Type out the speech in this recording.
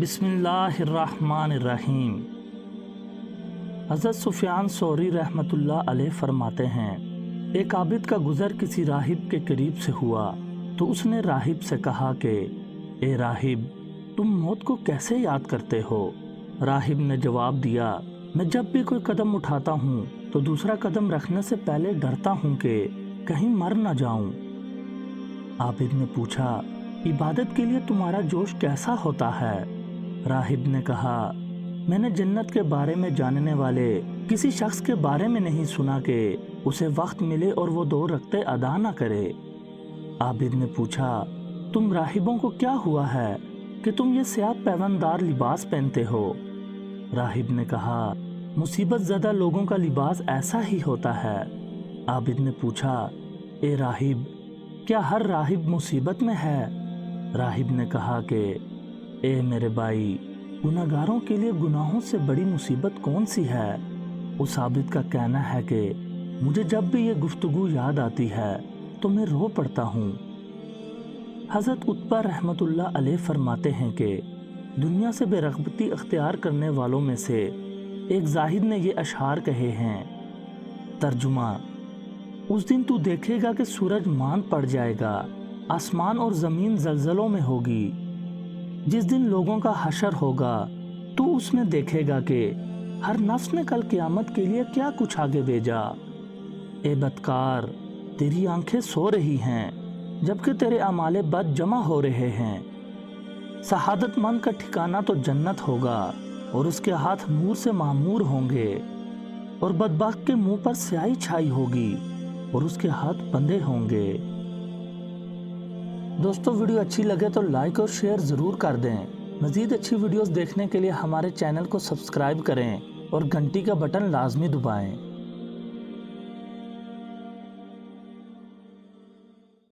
بسم اللہ الرحمن الرحیم۔ حضرت سفیان ثوری رحمۃ اللہ علیہ فرماتے ہیں، ایک عابد کا گزر کسی راہب کے قریب سے ہوا تو اس نے راہب سے کہا کہ اے راہب، تم موت کو کیسے یاد کرتے ہو؟ راہب نے جواب دیا، میں جب بھی کوئی قدم اٹھاتا ہوں تو دوسرا قدم رکھنے سے پہلے ڈرتا ہوں کہ کہیں مر نہ جاؤں۔ عابد نے پوچھا، عبادت کے لیے تمہارا جوش کیسا ہوتا ہے؟ راہب نے کہا، میں نے جنت کے بارے میں جاننے والے کسی شخص کے بارے میں نہیں سنا کہ اسے وقت ملے اور وہ 2 رکعتیں ادا نہ کرے۔ عابد نے پوچھا، تم راہبوں کو کیا ہوا ہے کہ تم یہ سیاہ پیوندار لباس پہنتے ہو؟ راہب نے کہا، مصیبت زدہ لوگوں کا لباس ایسا ہی ہوتا ہے۔ عابد نے پوچھا، اے راہب، کیا ہر راہب مصیبت میں ہے؟ راہب نے کہا کہ اے میرے بھائی، گناہگاروں کے لیے گناہوں سے بڑی مصیبت کون سی ہے؟ اس عابد کا کہنا ہے کہ مجھے جب بھی یہ گفتگو یاد آتی ہے تو میں رو پڑتا ہوں۔ حضرت عتبہ رحمۃ اللہ علیہ فرماتے ہیں کہ دنیا سے بے رغبتی اختیار کرنے والوں میں سے ایک زاہد نے یہ اشعار کہے ہیں۔ ترجمہ، اس دن تو دیکھے گا کہ سورج ماند پڑ جائے گا، آسمان اور زمین زلزلوں میں ہوگی۔ جس دن لوگوں کا حشر ہوگا تو اس میں دیکھے گا کہ ہر نفس نے کل قیامت کے لیے کیا کچھ آگے بھیجا۔ اے بدکار، تیری آنکھیں سو رہی ہیں جبکہ تیرے اعمال بد جمع ہو رہے ہیں۔ سعادت مند کا ٹھکانہ تو جنت ہوگا اور اس کے ہاتھ نور سے معمور ہوں گے، اور بدبخت کے منہ پر سیاہی چھائی ہوگی اور اس کے ہاتھ بندھے ہوں گے۔ دوستو، ویڈیو اچھی لگے تو لائک اور شیئر ضرور کر دیں۔ مزید اچھی ویڈیوز دیکھنے کے لیے ہمارے چینل کو سبسکرائب کریں اور گھنٹی کا بٹن لازمی دبائیں۔